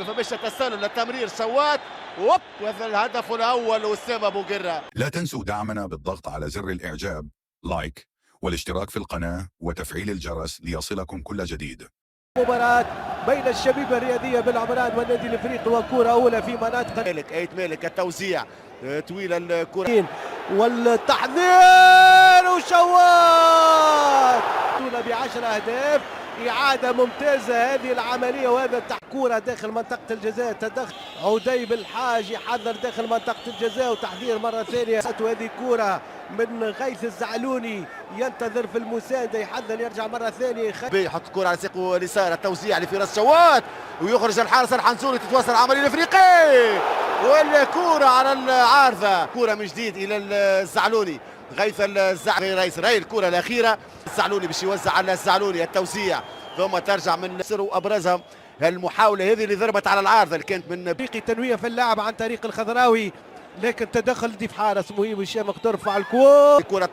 فمش التسلل للتمرير شوات والهدف الأول أسامة بوقرة. لا تنسوا دعمنا بالضغط على زر الإعجاب لايك والاشتراك في القناة وتفعيل الجرس ليصلكم كل جديد. مباراة بين الشبيبة الرياضية بالعمران والنادي الافريقي وكرة أولى في مناطق مالك التوزيع طويلة الكرة والتحذير وشوات ب10 أهداف. إعادة ممتازة هذه العملية وهذا كرة داخل منطقة الجزاء. تدخل عديب الحاج يحذر داخل منطقة الجزاء وتحذير مرة ثانية. هذه كرة من غيث الزعلوني ينتظر في المساندة يحذر يرجع مرة ثانية يحط كرة على ساقه اليسار. التوزيع لفراس شوات ويخرج الحارس الحنزوري. تتواصل العملية الافريقي والكرة على العارضة. كرة من جديد إلى الزعلوني. غيث الزعلوني رئيس راي الكرة الأخيرة. الزعلوني باش يوزع على الزعلوني. التوزيع ثم ترجع من سر وأبرزها المحاولة هذه اللي ضربت على العارضة اللي كانت من تنوية في اللعب عن طريق الخضراوي لكن تدخل ضيف حارس مهم هشام ترفع الكرة.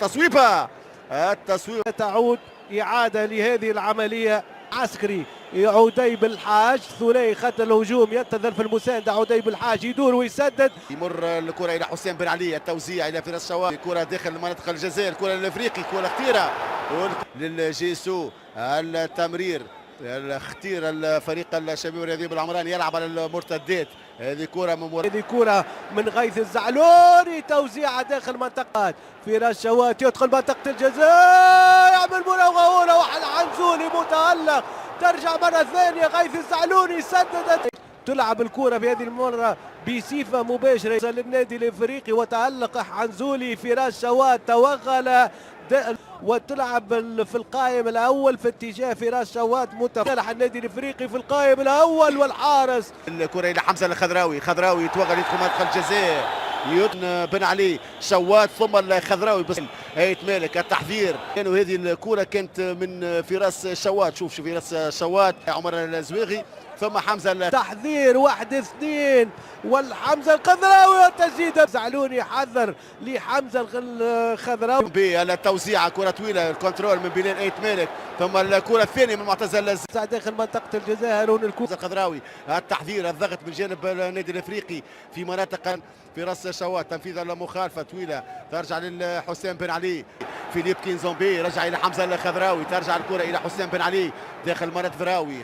التصويبة تعود إعادة لهذه العملية. عسكري عديب الحاج ثنائي خط الهجوم ينتظر في المساندة. عديب الحاج يدور ويسدد يمر الكرة إلى حسين بن علي. التوزيع إلى فراس شوات. الكرة داخل منطقة الجزاء. الكرة الأفريقي كرة خطيرة للجيسو. التمرير اختير الفريق الشبيبة الرياضي بالعمران يلعب على المرتدات. هذه كرة من غيث الزعلوني. توزيعة داخل منطقة فراس شوات يدخل منطقة الجزاء يعمل مراوغة أولى والحنزولي متألق. ترجع مرة ثانية غيث الزعلوني سددت. تلعب الكرة في هذه المرة بصفة مباشرة للنادي الافريقي وتألق حنزولي. فراس شوات توغل وتلعب في القائم الاول في اتجاه فراس شوات متفلح النادي الافريقي في القائم الاول. والحارس الكره الى حمزه الخضراوي. خضراوي يتوغل يدخل منطقه الجزاء. بن علي شوات ثم الخضراوي بس هيت مالك. التحذير كانوا هذه الكره كانت من فراس شوات. شوف فراس شوات عمر الزويغي ثم حمزه. تحذير 1-2 والحمزه الخضراوي والتسديده. زعلوني حذر لحمزه الخضراوي بالتوزيع. كره طويله الكنترول من بلال ايت مالك ثم الكره الثانيه من معتزل داخل منطقه الجزاء. هارون الخضراوي. التحذير الضغط من جانب النادي الافريقي في مناطق فراس شوات. تنفيذ المخالفه طويله ترجع للحسام بن علي. فيليب كينزومبي رجع الى حمزه الخضراوي. ترجع الكره الى حسام بن علي داخل مرات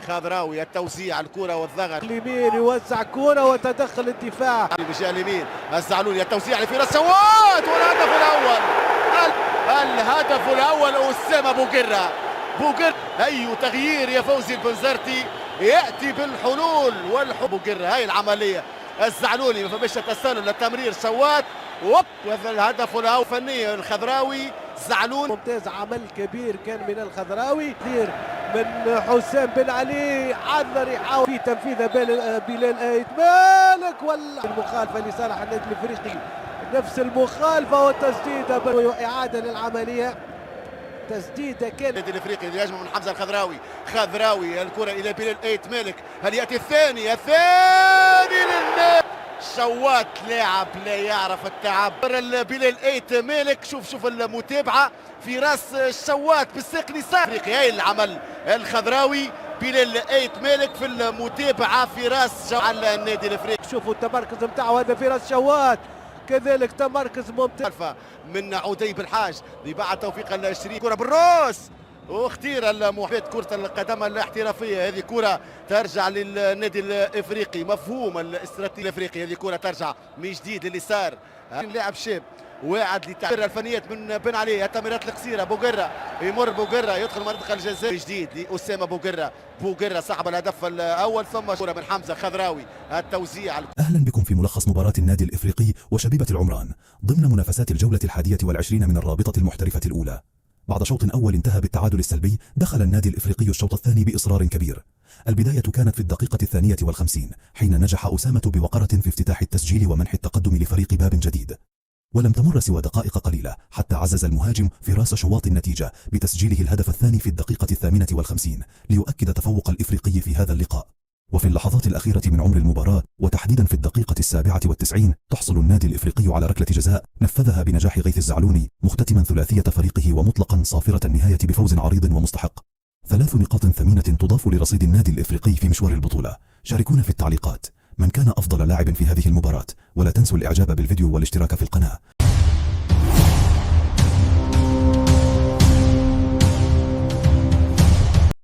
خضراوي. التوزيع الكره والضغط اليمين يوزع كره وتدخل الدفاع بجهه اليمين. الزعلوني التوزيع لفراس شوات والهدف الاول. الهدف الاول أسامة بوقرة. اي تغيير يا فوزي البنزرتي ياتي بالحلول بوقرة. هاي العمليه. الزعلوني ما فماش تسلل للتمرير شوات والهدف الاول فنيا الخضراوي. زعلون ممتاز. عمل كبير كان من الخضراوي. كثير من حسام بن علي حذر يحاول في تنفيذ بلال ايت مالك والمخالفه لصالح النادي الافريقي. نفس المخالفه والتسديده واعاده للعمليه. تسديده كان النادي الافريقي يهاجم من حمزه الخضراوي. الكره الى بلال ايت مالك. هل ياتي الثاني للنادي شوات. لاعب لا يعرف التعب. بلال ايت مالك. شوف المتابعه في راس شوات بالساق اليسار. هاي العمل الخضراوي. بلال ايت مالك في المتابعه في راس على النادي الافريقي. شوفوا التمركز نتاعو هذا في راس شوات كذلك تمركز ممتاز من عديب الحاج بعد توفيق الشريك. كره بالراس واختير المحيط كرة القدم الاحترافية. هذه كرة ترجع للنادي الافريقي. مفهوم الاستراتيجي الافريقي. هذه كرة ترجع من جديد لليسار. لاعب شاب واعد لتعبير الفنيات من بن علي. التمريرات القصيرة. بوقرة يمر. بوقرة يدخل منطقة الجزاء جديد لأسامة بوقرة صاحب الهدف الأول. ثم كرة من حمزة الخضراوي. التوزيع. أهلا بكم في ملخص مباراة النادي الإفريقي وشبيبة العمران ضمن منافسات الجولة 21 من الرابطة المحترفة الأولى. بعد شوط أول انتهى بالتعادل السلبي دخل النادي الإفريقي الشوط الثاني بإصرار كبير. البداية كانت في الدقيقة 52 حين نجح أسامة بوقرة في افتتاح التسجيل ومنح التقدم لفريق باب جديد. ولم تمر سوى دقائق قليلة حتى عزز المهاجم فراس شواط النتيجة بتسجيله الهدف الثاني في الدقيقة 58 ليؤكد تفوق الإفريقي في هذا اللقاء. وفي اللحظات الأخيرة من عمر المباراة وتحديدا في الدقيقة 97 تحصل النادي الإفريقي على ركلة جزاء نفذها بنجاح غيث الزعلوني مختتما ثلاثية فريقه ومطلقا صافرة النهاية بفوز عريض ومستحق. 3 نقاط ثمينة تضاف لرصيد النادي الإفريقي في مشوار البطولة. شاركونا في التعليقات من كان أفضل لاعب في هذه المباراة، ولا تنسوا الإعجاب بالفيديو والاشتراك في القناة.